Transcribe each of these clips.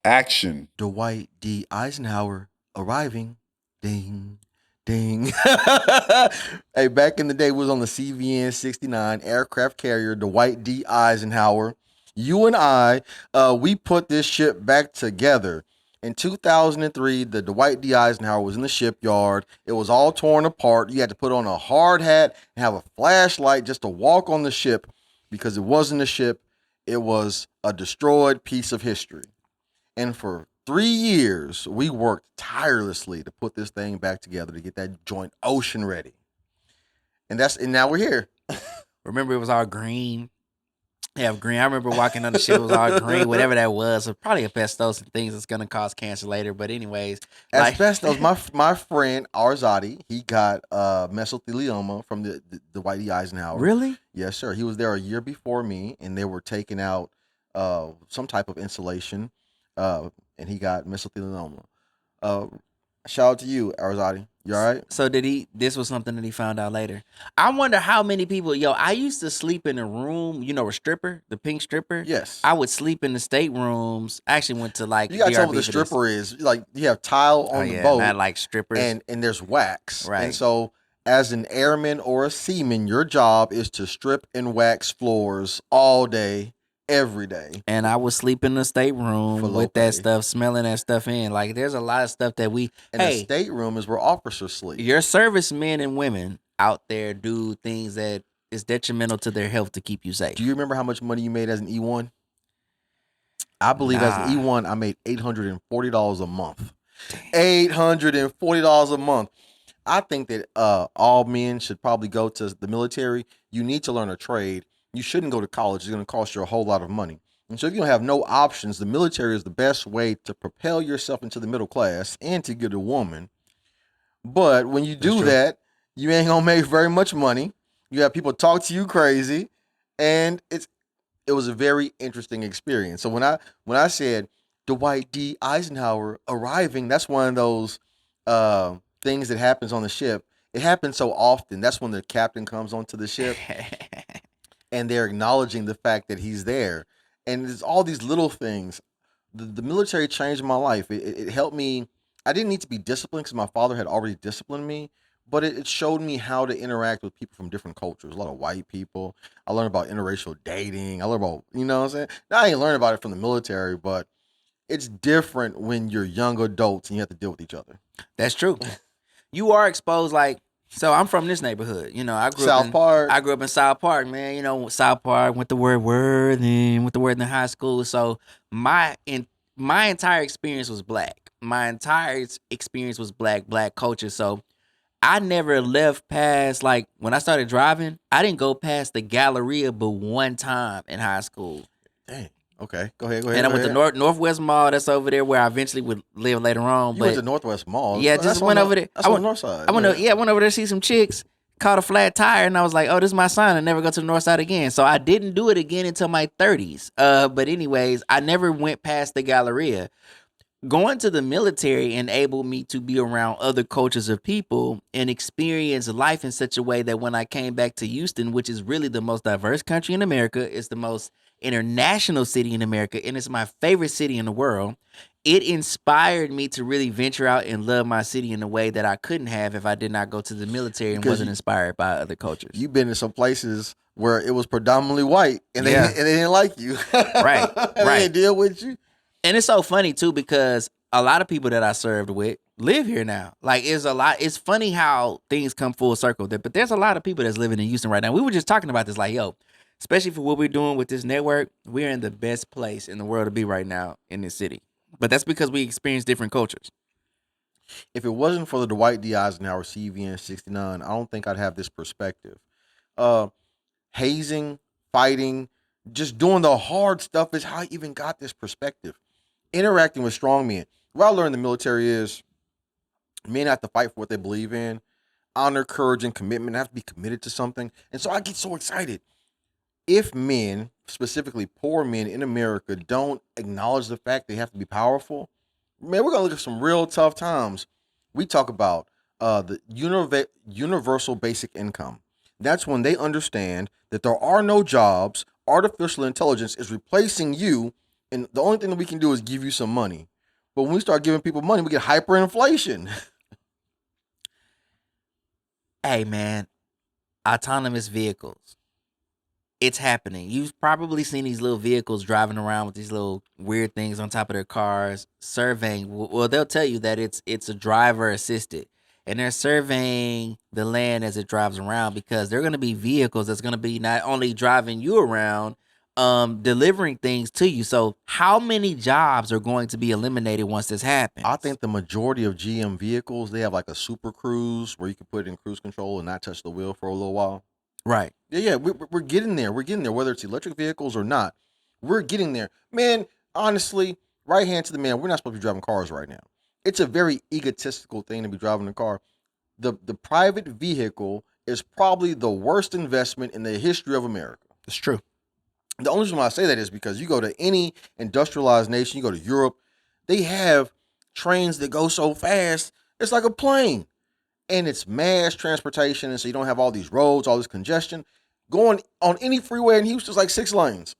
Action. Dwight D. Eisenhower arriving. Ding, ding. Hey, back in the day, we was on the CVN-69 aircraft carrier, Dwight D. Eisenhower. You and I, we put this ship back together. In 2003, the Dwight D. Eisenhower was in the shipyard. It was all torn apart. You had to put on a hard hat and have a flashlight just to walk on the ship because it wasn't a ship. It was a destroyed piece of history. And for 3 years, we worked tirelessly to put this thing back together to get that joint ocean ready. And now we're here. Remember, it was all green. Yeah, green. I remember walking on the ship. It was all green, whatever that was. So probably asbestos and things that's gonna cause cancer later. But anyways, Asbestos. My friend Arzadi, he got mesothelioma from the Dwight D. Eisenhower. Really? Yes, sir. He was there a year before me, and they were taking out some type of insulation, and he got mesothelioma. Uh, Shout out to you, Arzadi. You all right? So did he? This was something that he found out later. I wonder how many people. Yo, I used to sleep in a room. You know, a stripper, the pink stripper. Yes. I would sleep in the staterooms. I actually went to like. You gotta tell me DRB what the for this. stripper is. Like you have tile on the boat, not like strippers. and there's wax. Right. And so, as an airman or a seaman, your job is to strip and wax floors all day, every day. And I would sleep in the stateroom For low with that pay. stuff, smelling that stuff in. Like, there's a lot of stuff that we. And the Hey, stateroom is where officers sleep. your servicemen and women out there do things that is detrimental to their health to keep you safe. Do you remember how much money you made as an E1? I believe as an Nah. E1, I made $840 a month. $840 a month. I think that all men should probably go to the military. You need to learn a trade. You shouldn't go to college. It's going to cost you a whole lot of money. And so if you don't have no options, the military is the best way to propel yourself into the middle class and to get a woman. But when you do true. that, you ain't going to make very much money. You have people talk to you crazy. And it was a very interesting experience. So when I said Dwight D. Eisenhower arriving, that's one of those things that happens on the ship. It happens so often. That's when the captain comes onto the ship and they're acknowledging the fact that he's there. And there's all these little things. The military changed my life. It helped me. I didn't need to be disciplined because my father had already disciplined me, but it showed me how to interact with people from different cultures. A lot of white people. I learned about interracial dating. I learned about, you know what I'm saying? Now, I ain't learned about it from the military, but it's different when you're young adults and you have to deal with each other. That's true. You are exposed. Like, so I'm from this neighborhood. You know, I grew South up Park. I grew up in South Park, man. You know, South Park, went to Worthing High School. So my entire experience was black. My entire experience was black culture. So I never left past, like, when I started driving, I didn't go past the Galleria but one time in high school. Dang. Okay. Go ahead. And I went to Northwest Mall. That's over there where I eventually would live later on. You but went to Northwest Mall. Yeah, That's just on went the- over there. That's I on went- the north side. I went over there to see some chicks, caught a flat tire, and I was like, oh, this is my sign. I never go to the north side again. So I didn't do it again until my 30s. But anyways, I never went past the Galleria. Going to the military enabled me to be around other cultures of people and experience life in such a way that when I came back to Houston, which is really the most diverse country in America, it's the most international city in America, and it's my favorite city in the world, it inspired me to really venture out and love my city in a way that I couldn't have if I did not go to the military and Because wasn't inspired by other cultures. You've been in some places where it was predominantly white and they, Yeah. and they didn't like you. Right, They right. didn't deal with you. And it's so funny too because a lot of people that I served with live here now. Like, it's funny how things come full circle. But there's a lot of people that's living in Houston right now. We were just talking about this, like, yo, especially for what we're doing with this network, we're in the best place in the world to be right now in this city. But that's because we experience different cultures. If it wasn't for the Dwight D. Eisenhower CVN-69, I don't think I'd have this perspective. Hazing, fighting, just doing the hard stuff is how I even got this perspective. Interacting with strong men. What I learned in the military is men have to fight for what they believe in. Honor, courage, and commitment. They have to be committed to something. And so I get so excited. If men, specifically poor men in America, don't acknowledge the fact they have to be powerful, man, we're going to look at some real tough times. We talk about the universal basic income. That's when they understand that there are no jobs. Artificial intelligence is replacing you, And the only thing that we can do is give you some money. But when we start giving people money, we get hyperinflation. Hey, man, autonomous vehicles. It's happening. You've probably seen these little vehicles driving around with these little weird things on top of their cars, surveying. Well, they'll tell you that it's a driver assisted, and they're surveying the land as it drives around because they're going to be vehicles that's going to be not only driving you around, delivering things to you. So, how many jobs are going to be eliminated once this happens? I think the majority of GM vehicles, they have like a super cruise where you can put it in cruise control and not touch the wheel for a little while. Right. Yeah, we're getting there. We're getting there, whether it's electric vehicles or not. We're getting there. Man, honestly, right hand to the man, we're not supposed to be driving cars right now. It's a very egotistical thing to be driving a car. The private vehicle is probably the worst investment in the history of America. It's true. The only reason why I say that is because you go to any industrialized nation, you go to Europe, they have trains that go so fast, it's like a plane. And it's mass transportation, and so you don't have all these roads, all this congestion. Going on any freeway in Houston's like 6 lanes.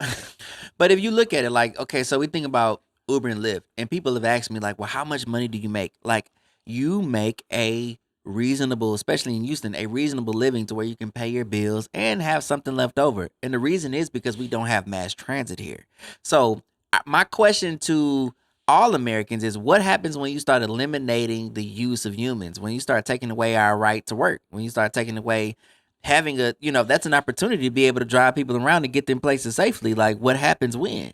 But if you look at it like, okay, so we think about Uber and Lyft, and people have asked me like, well, how much money do you make? Like, you make a reasonable, especially in Houston, a reasonable living to where you can pay your bills and have something left over. And the reason is because we don't have mass transit here. So my question to all Americans is, what happens when you start eliminating the use of humans, when you start taking away our right to work, when you start taking away having a, that's an opportunity to be able to drive people around and get them places safely. Like, what happens when?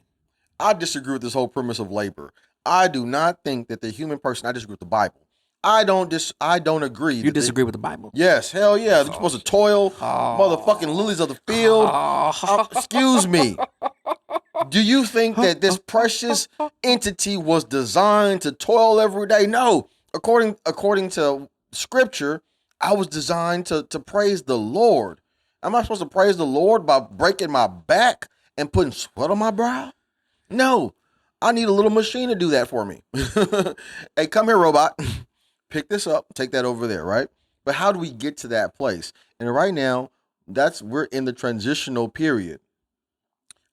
I disagree with this whole premise of labor. I do not think that the human person, I disagree with the Bible. I don't agree. You disagree with the Bible? Yes, hell yeah. They're supposed to toil, motherfucking lilies of the field. Excuse me. Do you think that this precious entity was designed to toil every day? No. According to scripture, I was designed to praise the Lord. Am I supposed to praise the Lord by breaking my back and putting sweat on my brow? No. I need a little machine to do that for me. Hey, come here, robot. Pick this up, take that over there, right? But how do we get to that place? And right now, we're in the transitional period.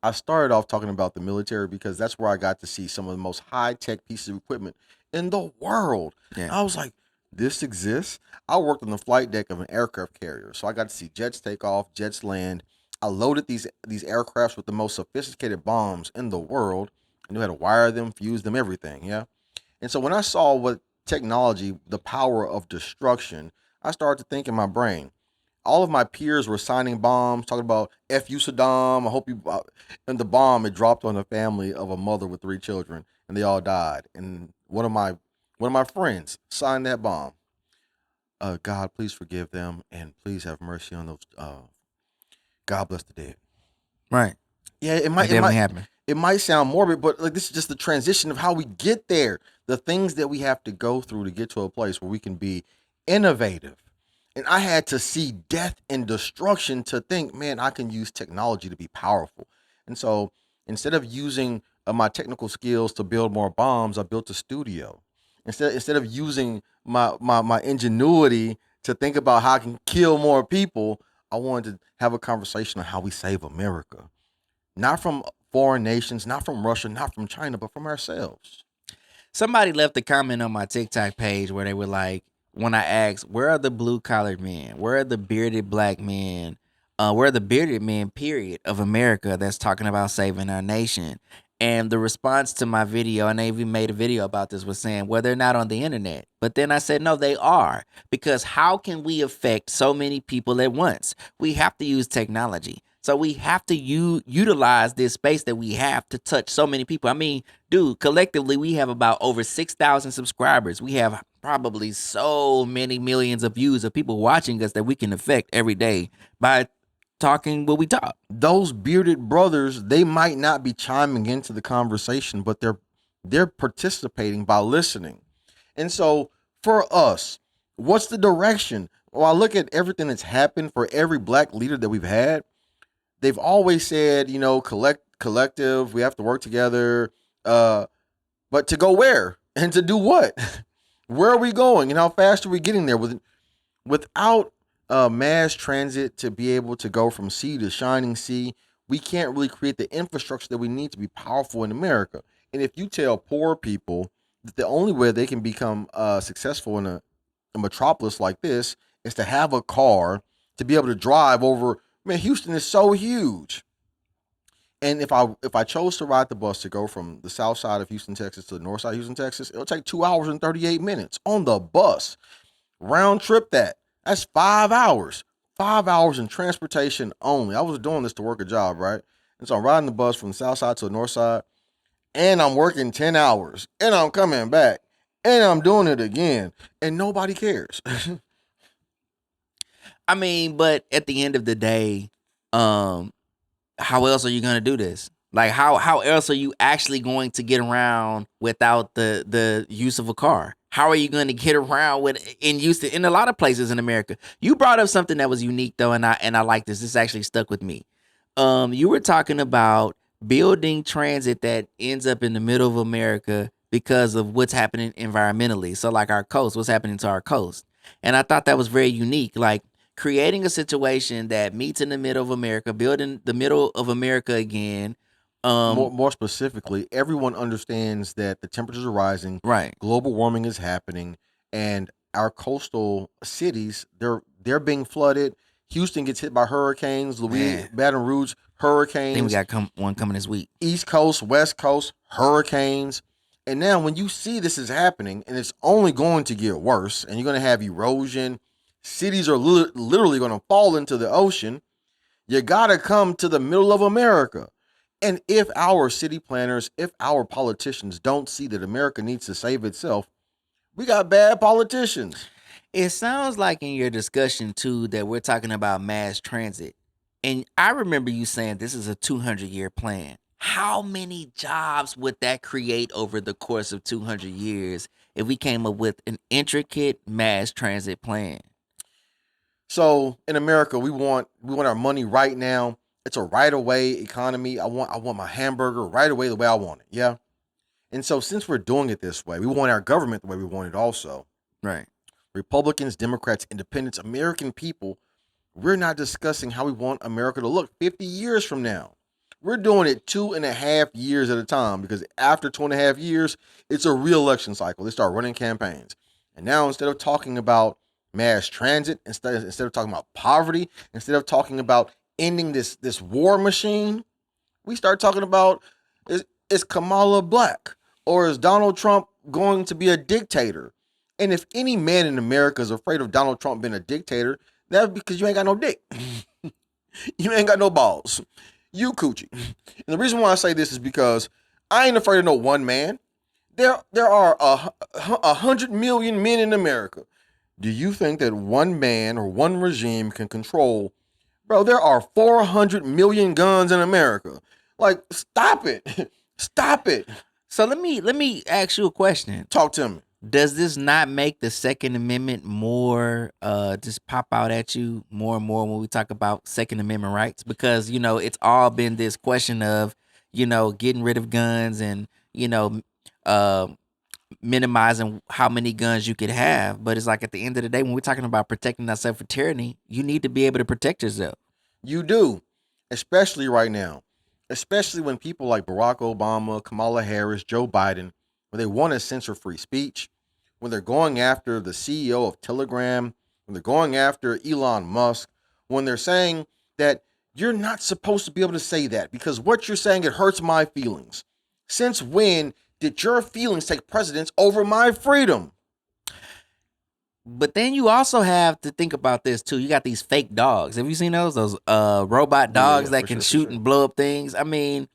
I started off talking about the military because that's where I got to see some of the most high-tech pieces of equipment in the world. Yeah. I was like, this exists? I worked on the flight deck of an aircraft carrier, so I got to see jets take off, jets land. I loaded these aircrafts with the most sophisticated bombs in the world. I knew how to wire them, fuse them, everything, yeah? And so when I saw what technology, the power of destruction, I started to think in my brain. All of my peers were signing bombs, talking about F you Saddam, I hope you, and the bomb, it dropped on a family of a mother with 3 children, and they all died. And one of my friends signed that bomb. God, please forgive them, and please have mercy on those. God bless the dead. Right. Yeah, it might happen. It might sound morbid, but like this is just the transition of how we get there. The things that we have to go through to get to a place where we can be innovative. And I had to see death and destruction to think, man, I can use technology to be powerful. And so instead of using my technical skills to build more bombs, I built a studio. Instead of using my ingenuity to think about how I can kill more people, I wanted to have a conversation on how we save America. Not from foreign nations, not from Russia, not from China, but from ourselves. Somebody left a comment on my TikTok page where they were like, when I asked, where are the blue-collared men? Where are the bearded black men? Where are the bearded men, period, of America that's talking about saving our nation? And the response to my video, and they even made a video about this, was saying, well, they're not on the internet. But then I said, no, they are. Because how can we affect so many people at once? We have to use technology. So we have to utilize this space that we have to touch so many people. I mean, dude, collectively, we have about over 6,000 subscribers. We have probably so many millions of views of people watching us that we can affect every day by talking what we talk. Those bearded brothers, they might not be chiming into the conversation, but they're participating by listening. And so for us, what's the direction? Well, I look at everything that's happened for every black leader that we've had. They've always said, collective, we have to work together. But to go where and to do what? Where are we going and how fast are we getting there? Without mass transit to be able to go from sea to shining sea, we can't really create the infrastructure that we need to be powerful in America. And if you tell poor people that the only way they can become successful in a metropolis like this is to have a car to be able to drive over. Man, Houston is so huge. And if I chose to ride the bus to go from the south side of Houston, Texas to the north side of Houston, Texas, it'll take 2 hours and 38 minutes on the bus. Round trip that's 5 hours. 5 hours in transportation only. I was doing this to work a job, right? And so I'm riding the bus from the south side to the north side, and I'm working 10 hours, and I'm coming back, and I'm doing it again, and nobody cares. I mean, but at the end of the day, how else are you gonna do this? Like how else are you actually going to get around without the use of a car? How are you going to get around in a lot of places in America? You brought up something that was unique though, and I like this. This actually stuck with me. You were talking about building transit that ends up in the middle of America because of what's happening environmentally. So like our coast, what's happening to our coast. And I thought that was very unique. Like creating a situation that meets in the middle of America, building the middle of America again. More specifically, everyone understands that the temperatures are rising, Right. global warming is happening, and our coastal cities they're being flooded. Houston gets hit by hurricanes. Man. Baton Rouge, I think hurricanes. we got one coming this week. East Coast, West Coast, hurricanes. And now when you see this is happening, and it's only going to get worse, and you're going to have erosion, cities are literally going to fall into the ocean, you got to come to the middle of America. And if our city planners, if our politicians don't see that America needs to save itself, we got bad politicians. It sounds like in your discussion too that we're talking about mass transit. And I remember you saying this is a 200-year plan. How many jobs would that create over the course of 200 years if we came up with an intricate mass transit plan? So in America, we want our money right now. It's a right away economy. I want my hamburger right away the way I want it. Yeah. And so since we're doing it this way, we want our government the way we want it also. Right. Republicans, Democrats, Independents, American people, we're not discussing how we want America to look 50 years from now. We're doing it 2.5 years at a time because after 2.5 years, it's a re-election cycle. They start running campaigns. And now instead of talking about mass transit, instead of talking about poverty, instead of talking about ending this war machine, we start talking about is Kamala black or is Donald Trump going to be a dictator? And if any man in America is afraid of Donald Trump being a dictator, that's because you ain't got no dick. You ain't got no balls. You coochie. And the reason why I say this is because I ain't afraid of no one man. There are 100 million men in America. Do you think that one man or one regime can control? Bro, there are 400 million guns in America. Like, stop it. Stop it. So let me ask you a question. Talk to me. Does this not make the Second Amendment more just pop out at you more and more when we talk about Second Amendment rights? Because, it's all been this question of, getting rid of guns and, minimizing how many guns you could have. But it's like at the end of the day, when we're talking about protecting ourselves from tyranny, you need to be able to protect yourself. You do, especially right now, especially when people like Barack Obama, Kamala Harris, Joe Biden, when they want to censor free speech, when they're going after the CEO of Telegram, when they're going after Elon Musk, when they're saying that you're not supposed to be able to say that because what you're saying, it hurts my feelings. Since when did your feelings take precedence over my freedom? But then you also have to think about this too. You got these fake dogs. Have you seen those? Those robot dogs that can shoot and blow up things. I mean,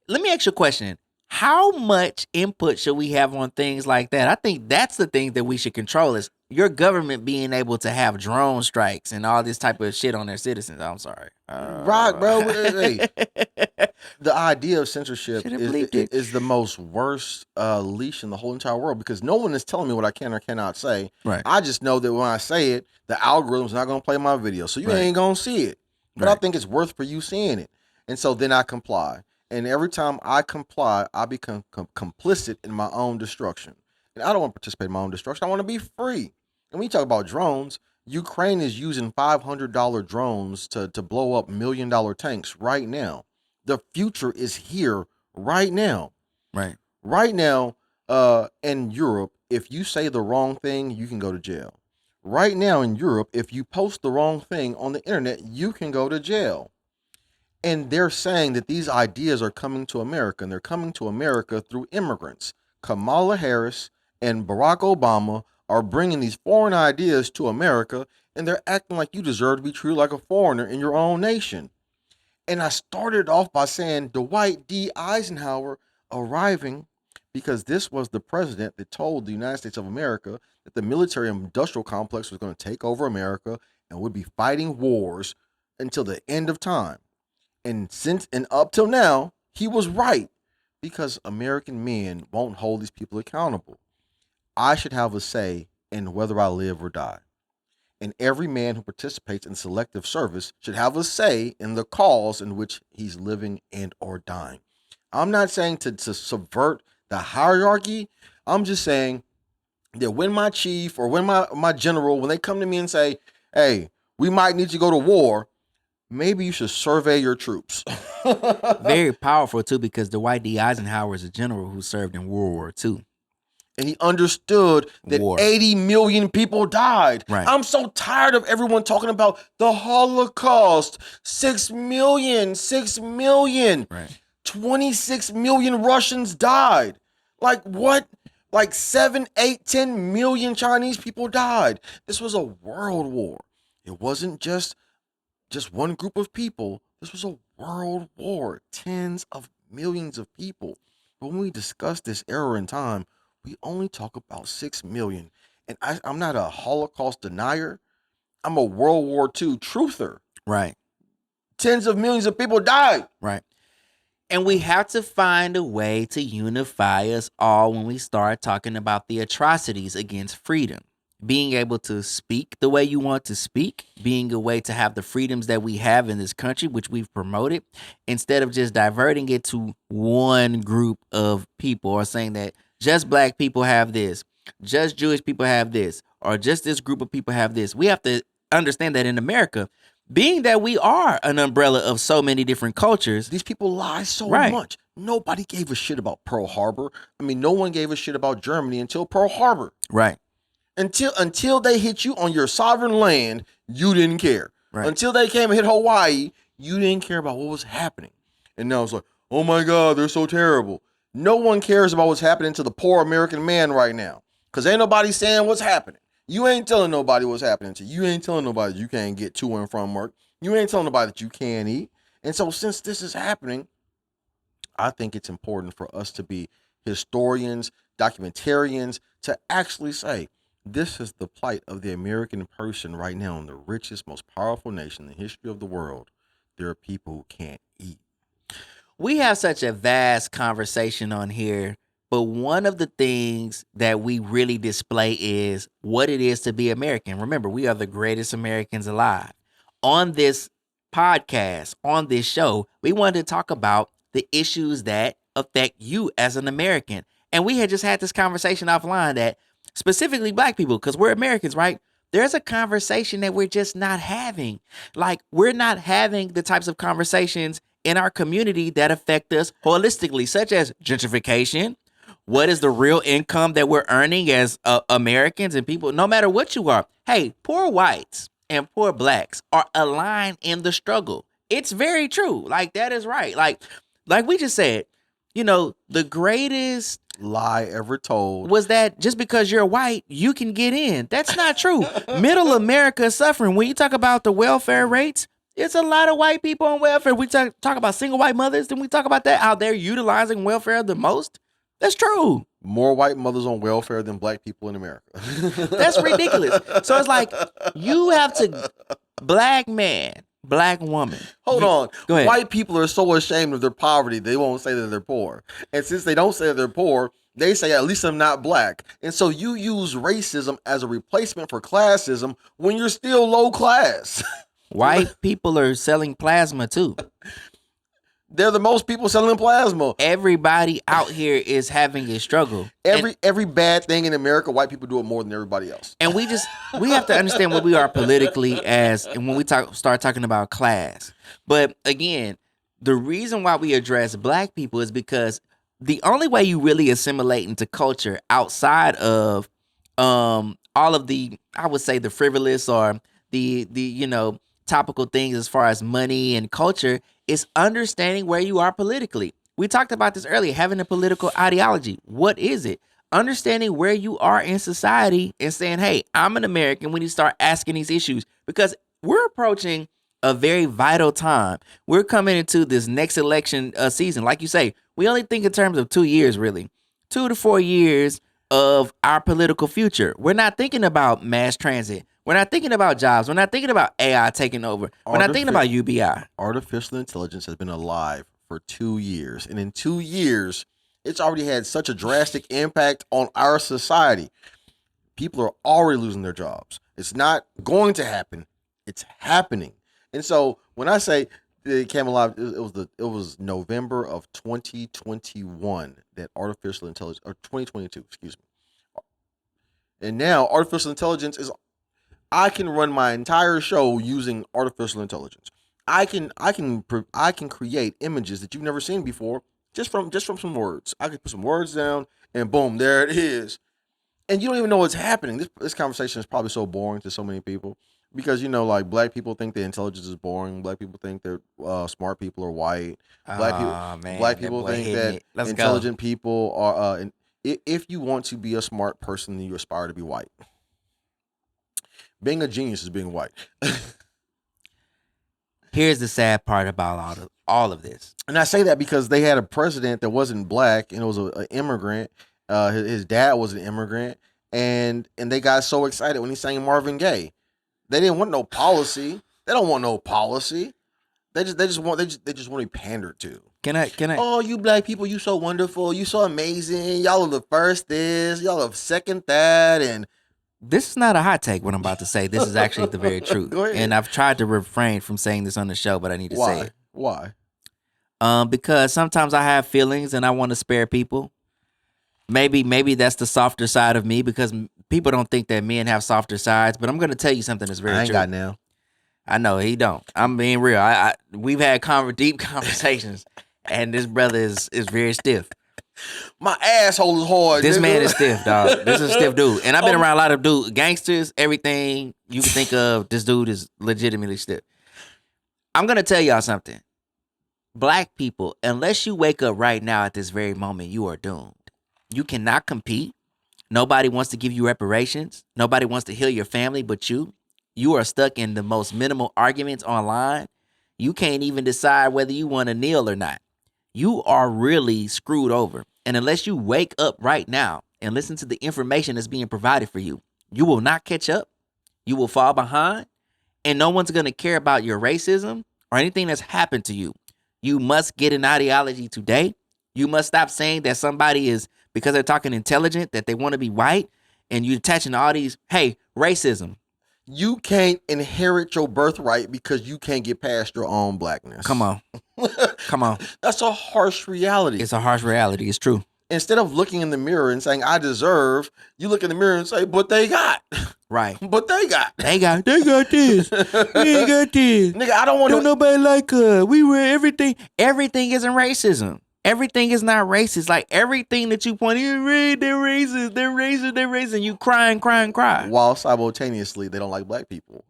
let me ask you a question. How much input should we have on things like that? I think that's the thing that we should control is your government being able to have drone strikes and all this type of shit on their citizens. I'm sorry. Right, bro. Hey, the idea of censorship is the most worst leash in the whole entire world because no one is telling me what I can or cannot say. Right. I just know that when I say it, the algorithm's not going to play my video. So you ain't going to see it. But I think it's worth for you seeing it. And so then I comply. And every time I comply, I become complicit in my own destruction. And I don't want to participate in my own destruction. I want to be free. And when you talk about drones, Ukraine is using $500 drones to blow up $1 million tanks right now. The future is here right now. Right. Right now, in Europe, if you say the wrong thing, you can go to jail. Right now in Europe, if you post the wrong thing on the internet, you can go to jail. And they're saying that these ideas are coming to America, and they're coming to America through immigrants. Kamala Harris and Barack Obama are bringing these foreign ideas to America, and they're acting like you deserve to be treated like a foreigner in your own nation. And I started off by saying Dwight D. Eisenhower arriving because this was the president that told the United States of America that the military industrial complex was going to take over America and would be fighting wars until the end of time. And up till now, he was right because American men won't hold these people accountable. I should have a say in whether I live or die. And every man who participates in selective service should have a say in the cause in which he's living and or dying. I'm not saying to subvert the hierarchy. I'm just saying that when my chief or when my general, when they come to me and say, hey, we might need to go to war, maybe you should survey your troops. Very powerful, too, because Dwight D. Eisenhower is a general who served in World War II. And he understood that 80 million people died. Right. I'm so tired of everyone talking about the Holocaust. 6 million. Right. 26 million Russians died. Like what? Like 7, 8, 10 million Chinese people died. This was a world war. It wasn't just one group of people. This was a world war. Tens of millions of people. But when we discuss this era in time, we only talk about 6 million. And I'm not a Holocaust denier. I'm a World War II truther. Right. Tens of millions of people died. Right. And we have to find a way to unify us all when we start talking about the atrocities against freedom. Being able to speak the way you want to speak, being a way to have the freedoms that we have in this country, which we've promoted, instead of just diverting it to one group of people or saying that just black people have this, just Jewish people have this, or just this group of people have this. We have to understand that in America, being that we are an umbrella of so many different cultures, these people lie so Right. much. Nobody gave a shit about Pearl Harbor. I mean, no one gave a shit about Germany until Pearl Harbor. right, Until they hit you on your sovereign land, you didn't care. Right. Until they came and hit Hawaii, you didn't care about what was happening. And now it's like, oh my God, they're so terrible. No one cares about what's happening to the poor American man right now. Because ain't nobody saying what's happening. You ain't telling nobody what's happening to you. You ain't telling nobody you can't get to and from work. You ain't telling nobody that you can't eat. And so since this is happening, I think it's important for us to be historians, documentarians, to actually say, this is the plight of the American person right now in the richest, most powerful nation in the history of the world. There are people who can't eat. we have such a vast conversation on here, but one of the things that we really display is what it is to be American. Remember, we are the greatest Americans alive. On this podcast, on this show, we wanted to talk about the issues that affect you as an American. And we had just had this conversation offline that specifically black people, because we're Americans, right? There's a conversation that we're just not having. Like, we're not having the types of conversations in our community that affect us holistically, such as gentrification. What is the real income that we're earning as Americans and people, no matter what you are? Hey, poor whites and poor blacks are aligned in the struggle. It's very true. Like, that is right. Like we just said, the greatest Lie ever told was that just because you're white, you can get in. That's not true. Middle America is suffering. When you talk about the welfare rates, it's a lot of white people on welfare. We talk about single white mothers. Then we talk about that, how they're utilizing welfare the most. That's true. more white mothers on welfare than black people in America. That's ridiculous. So it's like you have to, black man, black woman. Hold on. Go ahead. White people are so ashamed of their poverty, they won't say that they're poor. And since they don't say that they're poor, they say, at least I'm not black. And so you use racism as a replacement for classism when you're still low class. White people are selling plasma too. They're the most people selling plasma. Everybody out here is having a struggle. Every bad thing in America, white people do it more than everybody else. And we have to understand what we are politically and when we start talking about class. But again, the reason why we address black people is because the only way you really assimilate into culture outside of all of the, I would say, the frivolous or the topical things as far as money and culture is understanding where you are politically. We talked about this earlier, having a political ideology. What is it? Understanding where you are in society and saying, hey, I'm an American. We need to start asking these issues because we're approaching a very vital time. We're coming into this next election season. Like you say, we only think in terms of 2 years, really. 2 to 4 years of our political future. We're not thinking about mass transit. We're not thinking about jobs. We're not thinking about AI taking over. We're not thinking about UBI. Artificial intelligence has been alive for 2 years. And in 2 years, it's already had such a drastic impact on our society. People are already losing their jobs. It's not going to happen. It's happening. And so when I say it came alive, it was November of 2021 that artificial intelligence, or 2022, excuse me. And now artificial intelligence is, I can run my entire show using artificial intelligence. I can create images that you've never seen before just from some words. I can put some words down and boom, there it is. And you don't even know what's happening. This conversation is probably so boring to so many people because like black people think that intelligence is boring. Black people think that smart people are white. Black people think that intelligent people are. And if you want to be a smart person, then you aspire to be white. Being a genius is being white. Here's the sad part about all of this. And I say that because they had a president that wasn't black and it was an immigrant. His dad was an immigrant, and they got so excited when he sang Marvin Gaye. They didn't want no policy. They don't want no policy. They just want to be pandered to. Can I? Oh, you black people, you so wonderful, you so amazing. Y'all are the first this, y'all are second that, and this is not a hot take. What I'm about to say, this is actually the very truth. Go ahead. And I've tried to refrain from saying this on the show, but I need to say it. Why? Because sometimes I have feelings and I want to spare people. Maybe that's the softer side of me because people don't think that men have softer sides. But I'm going to tell you something that's very true. I ain't got now. I know he don't. I'm being real. We've had deep conversations, and this brother is very stiff. My asshole is hard. This nigga. man is stiff, dog. This is a stiff dude. And I've been around a lot of gangsters, everything you can think of. This dude is legitimately stiff. I'm going to tell y'all something. Black people, unless you wake up right now at this very moment, you are doomed. You cannot compete. Nobody wants to give you reparations. Nobody wants to heal your family but you. You are stuck in the most minimal arguments online. You can't even decide whether you want to kneel or not. You are really screwed over. And unless you wake up right now and listen to the information that's being provided for you, you will not catch up. You will fall behind. And no one's going to care about your racism or anything that's happened to you. You must get an ideology today. You must stop saying that somebody is, because they're talking intelligent, that they want to be white, and you're attaching all these, hey, racism. You can't inherit your birthright because you can't get past your own blackness. Come on. Come on. That's a harsh reality. It's a harsh reality. It's true. Instead of looking in the mirror and saying, I deserve, you look in the mirror and say, but they got. Right. But they got. They got this. We ain't got this. Nigga, I don't want to. Don't nobody like us. We wear everything. Everything isn't racism. Everything is not racist. Like everything that you point, they're racist, they're racist, and you cry and cry and cry. While simultaneously, they don't like black people.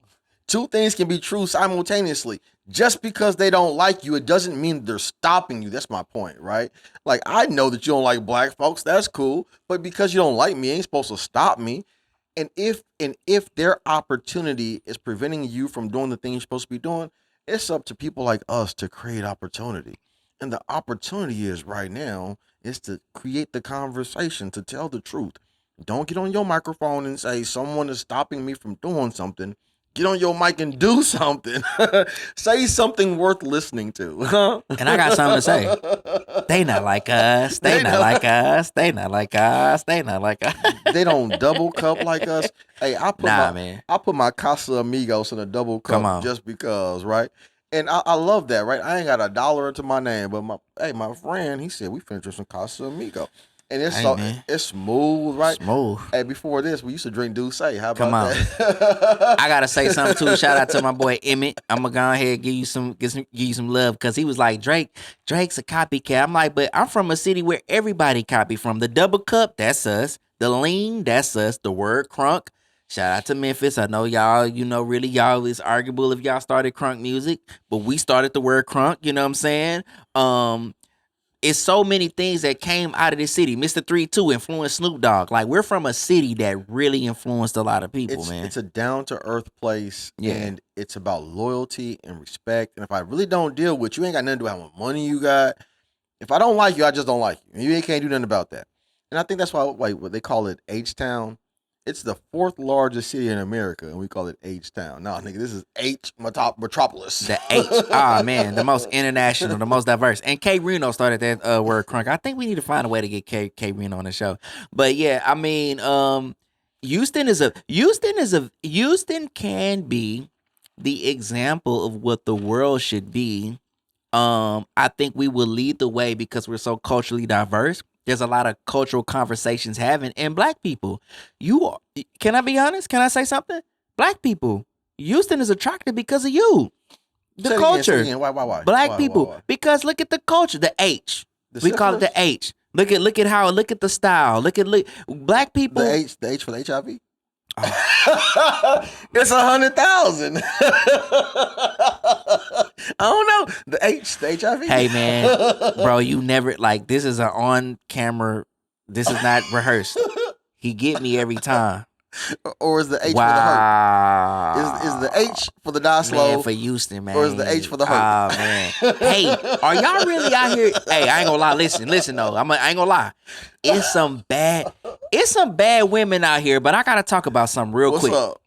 Two things can be true simultaneously. Just because they don't like you, it doesn't mean they're stopping you. That's my point, right? Like, I know that you don't like black folks. That's cool. But because you don't like me, it ain't supposed to stop me. And if their opportunity is preventing you from doing the thing you're supposed to be doing, it's up to people like us to create opportunity. And the opportunity is right now is to create the conversation, to tell the truth. Don't get on your microphone and say someone is stopping me from doing something. Get on your mic and do something. Say something worth listening to. And I got something to say. They not like us. They not like us. They not like us. They not like us. They don't double cup like us. Hey, I put my man. Casa Amigos in a double cup just because, right? And I love that, right? I ain't got a dollar to my name, but my friend, he said we finna drink some Casa Amigo, and Hey, man. it's smooth, right? Smooth. Hey, before this, we used to drink Douce. How about Come on. that? I gotta say something too. Shout out to my boy Emmett. I'm gonna go ahead and give you some love because he was like Drake's a copycat. I'm like, but I'm from a city where everybody copy from. The Double Cup, that's us. The Lean, that's us. The Word Crunk. Shout out to Memphis. I know y'all, really y'all is arguable if y'all started crunk music, but we started the Word Crunk. You know what I'm saying? It's so many things that came out of this city. Mr. 3-2 influenced Snoop Dogg. Like, we're from a city that really influenced a lot of people, man. It's a down to earth place, Yeah. and it's about loyalty and respect. And if I really don't deal with you, ain't got nothing to do with how much money you got. If I don't like you, I just don't like you. You can't do nothing about that. And I think that's why, like, what they call it, H-Town. It's the 4th largest city in America, and we call it H-Town. No, nigga, this is Metropolis. The H. Man, the most international, the most diverse. And K Reno started that word crunk. I think we need to find a way to get K Reno on the show. But yeah, I mean, Houston can be the example of what the world should be. I think we will lead the way because we're so culturally diverse. There's a lot of cultural conversations having, and black people, can I be honest? Can I say something? Black people, Houston is attractive because of you. The culture. Why? Black people. Why? Because look at the culture, the H. We call it the H. Look at the style. Look black people. The H for the HIV? Oh. It's 100,000. I don't know. The HIV. Hey man, bro, you never this is an on camera. This is not rehearsed. He get me every time. Or is the H wow. for the hurt? Is the H for the die slow? Man, for Houston, man. Or is the H for the hurt? Oh man. Hey, are y'all really out here? Hey, I ain't gonna lie. Listen though. I ain't gonna lie. It's some bad women out here, but I gotta talk about something real quick. What's up?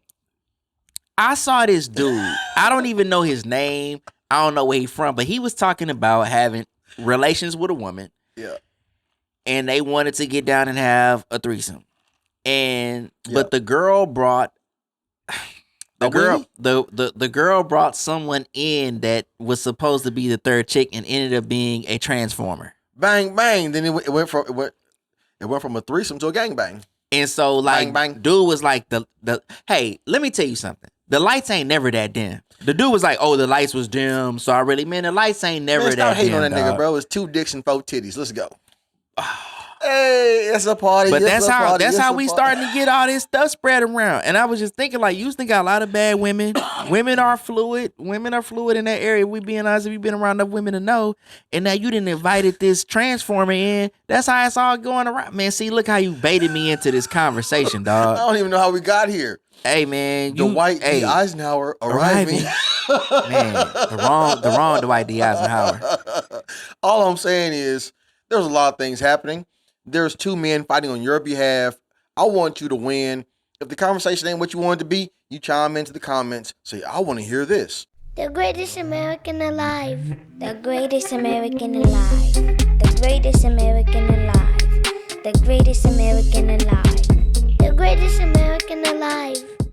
I saw this dude. I don't even know his name. I don't know where he's from, but he was talking about having relations with a woman. Yeah. And they wanted to get down and have a threesome. But the girl brought the girl brought someone in that was supposed to be the third chick and ended up being a transformer. Bang bang. Then it went from a threesome to a gangbang. And so like bang, bang. Dude was like the hey, let me tell you something. The lights ain't never that dim. The dude was like, oh, the lights was dim. So the lights ain't never that dim. Stop hating on that dog. nigga, bro. It's 2 dicks and 4 titties. Let's go. Hey, it's a party. But that's how we starting to get all this stuff spread around. And I was just thinking, like, Houston got a lot of bad women. Women are fluid. Women are fluid in that area. We being honest, we've been around enough women to know. And now you didn't invited this transformer in. That's how it's all going around. Man, see, look how you baited me into this conversation, dog. I don't even know how we got here. Hey, man. Dwight D. Eisenhower arriving. Man, the wrong Dwight D. Eisenhower. All I'm saying is there's a lot of things happening. There's 2 men fighting on your behalf. I want you to win. If the conversation ain't what you want it to be, you chime into the comments. Say, I want to hear this. The greatest American alive. The greatest American alive. The greatest American alive. The greatest American alive. The greatest American alive.